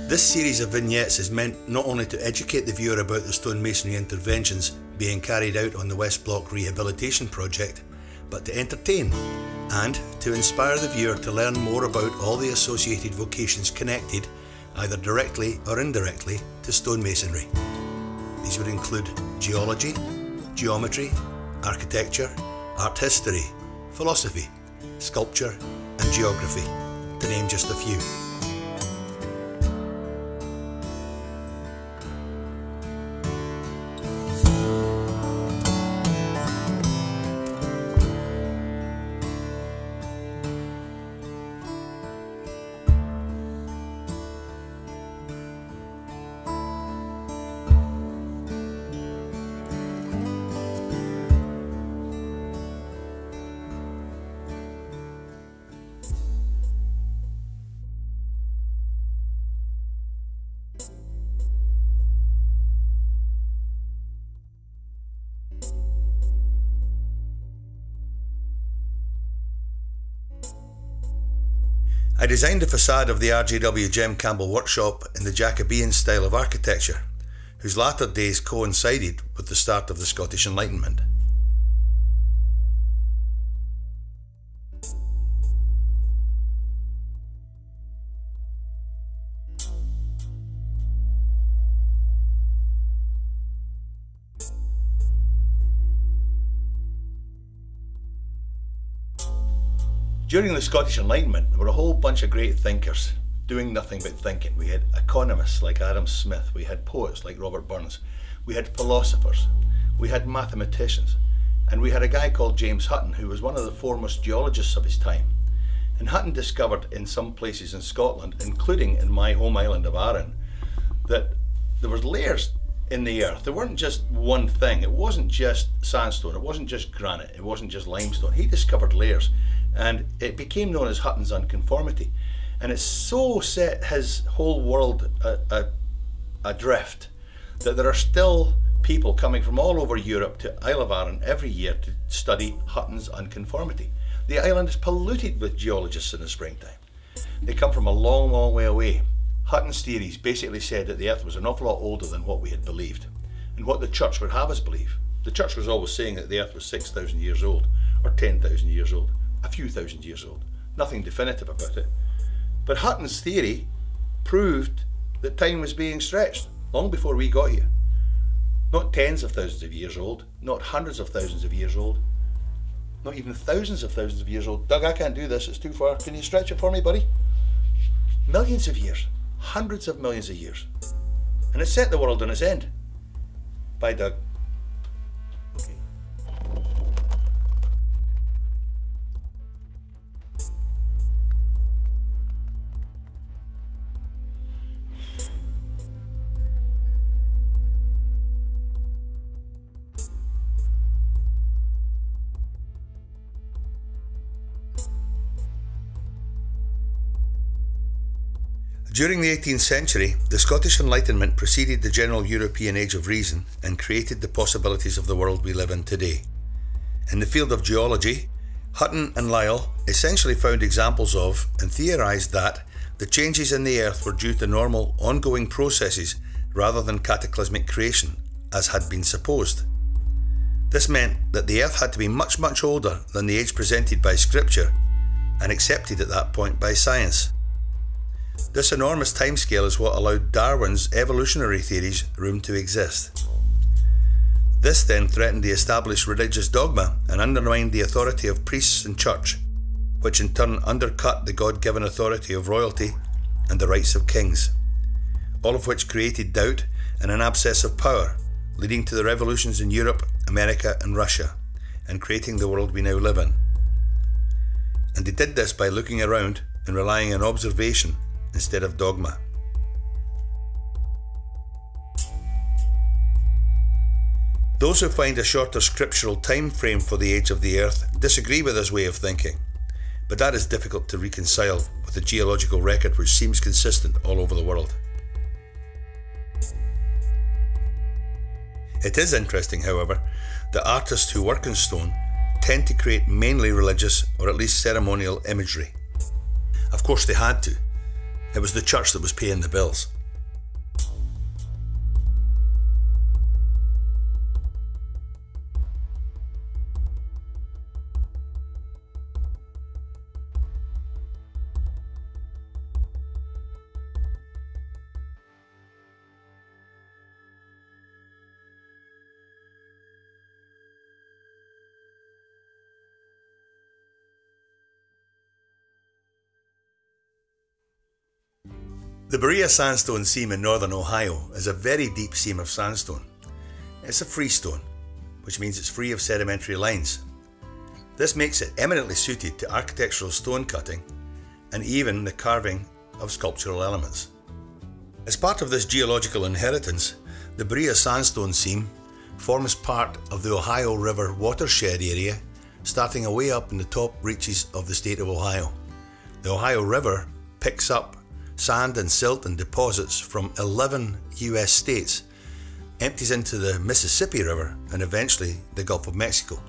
This series of vignettes is meant not only to educate the viewer about the stonemasonry interventions being carried out on the West Block Rehabilitation Project, but to entertain and to inspire the viewer to learn more about all the associated vocations connected, either directly or indirectly, to stonemasonry. These would include geology, geometry, architecture, art history, philosophy, sculpture and geography, to name just a few. I designed the facade of the RJW Jem Campbell workshop in the Jacobean style of architecture, whose latter days coincided with the start of the Scottish Enlightenment. During the Scottish Enlightenment, there were a whole bunch of great thinkers doing nothing but thinking. We had economists like Adam Smith, we had poets like Robert Burns, we had philosophers, we had mathematicians, and we had a guy called James Hutton, who was one of the foremost geologists of his time. And Hutton discovered in some places in Scotland, including in my home island of Arran, that there were layers in the earth. There weren't just one thing. It wasn't just sandstone, it wasn't just granite, it wasn't just limestone. He discovered layers, and it became known as Hutton's unconformity. And it so set his whole world adrift that there are still people coming from all over Europe to Isle of Arran every year to study Hutton's unconformity. The island is polluted with geologists in the springtime. They come from a long, long way away. Hutton's theories basically said that the earth was an awful lot older than what we had believed, and what the church would have us believe. The church was always saying that the earth was 6,000 years old, or 10,000 years old, a few thousand years old. Nothing definitive about it. But Hutton's theory proved that time was being stretched long before we got here. Not tens of thousands of years old, not hundreds of thousands of years old, not even thousands of thousands of years old. Doug, I can't do this, it's too far. Can you stretch it for me, buddy? Millions of years, hundreds of millions of years. And it set the world on its end. Bye, Doug. Okay. During the 18th century, the Scottish Enlightenment preceded the general European Age of Reason and created the possibilities of the world we live in today. In the field of geology, Hutton and Lyell essentially found examples of and theorised that the changes in the earth were due to normal, ongoing processes rather than cataclysmic creation, as had been supposed. This meant that the earth had to be much, much older than the age presented by Scripture and accepted at that point by science. This enormous timescale is what allowed Darwin's evolutionary theories room to exist. This then threatened the established religious dogma and undermined the authority of priests and church, which in turn undercut the God-given authority of royalty and the rights of kings, all of which created doubt and an abscess of power, leading to the revolutions in Europe, America and Russia, and creating the world we now live in. And they did this by looking around and relying on observation instead of dogma. Those who find a shorter scriptural time frame for the age of the earth disagree with this way of thinking, but that is difficult to reconcile with the geological record which seems consistent all over the world. It is interesting, however, that artists who work in stone tend to create mainly religious or at least ceremonial imagery. Of course they had to. It was the church that was paying the bills. The Berea Sandstone Seam in northern Ohio is a very deep seam of sandstone. It's a freestone, which means it's free of sedimentary lines. This makes it eminently suited to architectural stone cutting and even the carving of sculptural elements. As part of this geological inheritance, the Berea Sandstone Seam forms part of the Ohio River watershed area, starting away up in the top reaches of the state of Ohio. The Ohio River picks up sand and silt and deposits from 11 US states, empties into the Mississippi River and eventually the Gulf of Mexico,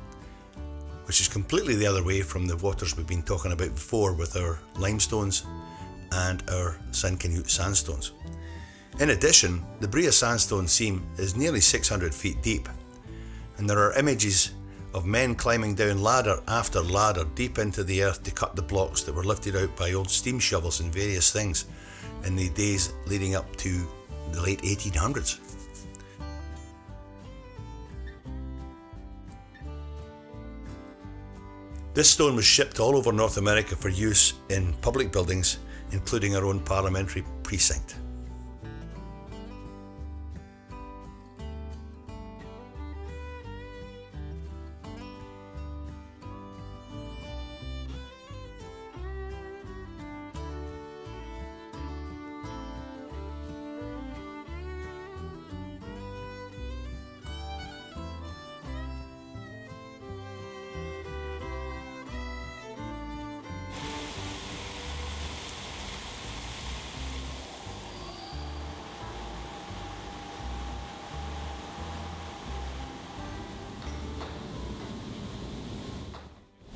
which is completely the other way from the waters we've been talking about before with our limestones and our San Canute sandstones. In addition, the Berea Sandstone Seam is nearly 600 feet deep, and there are images of men climbing down ladder after ladder deep into the earth to cut the blocks that were lifted out by old steam shovels and various things in the days leading up to the late 1800s. This stone was shipped all over North America for use in public buildings, including our own parliamentary precinct.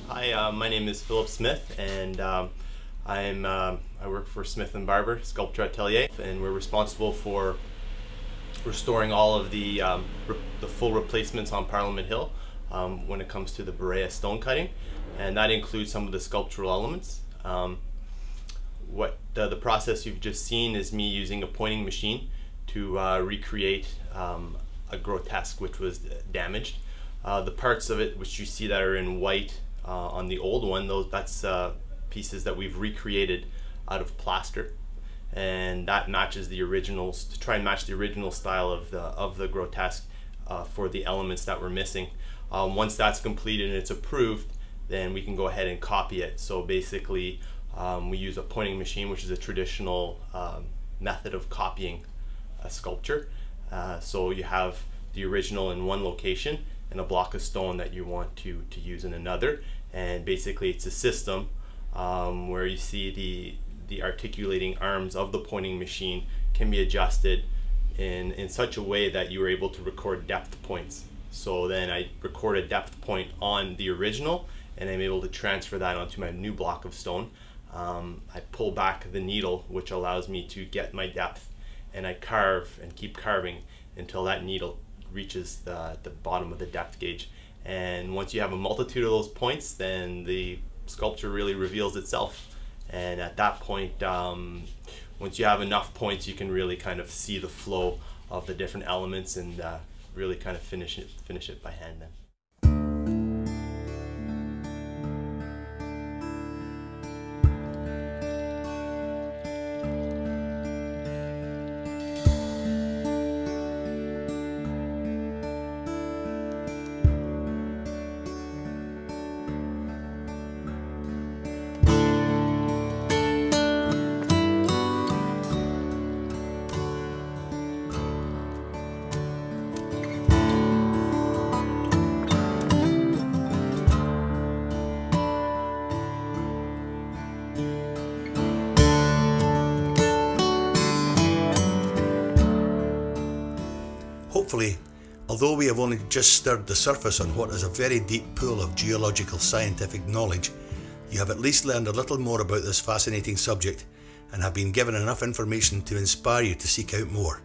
Hi, my name is Philip Smith, and I work for Smith & Barber Sculpture Atelier, and we're responsible for restoring all of the full replacements on Parliament Hill when it comes to the Berea stone cutting, and that includes some of the sculptural elements. The process you've just seen is me using a pointing machine to recreate a grotesque which was damaged. The parts of it which you see that are in white on the old one, that's pieces that we've recreated out of plaster, and that matches the originals, to try and match the original style of the grotesque for the elements that we're missing. Once that's completed and it's approved, then we can go ahead and copy it. So basically we use a pointing machine, which is a traditional method of copying a sculpture. So you have the original in one location and a block of stone that you want to use in another, and basically it's a system where you see the articulating arms of the pointing machine can be adjusted in such a way that you are able to record depth points. So then I record a depth point on the original, and I'm able to transfer that onto my new block of stone. I pull back the needle, which allows me to get my depth, and I carve and keep carving until that needle reaches the bottom of the depth gauge. And once you have a multitude of those points, then the sculpture really reveals itself. And at that point, once you have enough points, you can really kind of see the flow of the different elements and really kind of finish it by hand then. Hopefully, although we have only just stirred the surface on what is a very deep pool of geological scientific knowledge, you have at least learned a little more about this fascinating subject and have been given enough information to inspire you to seek out more.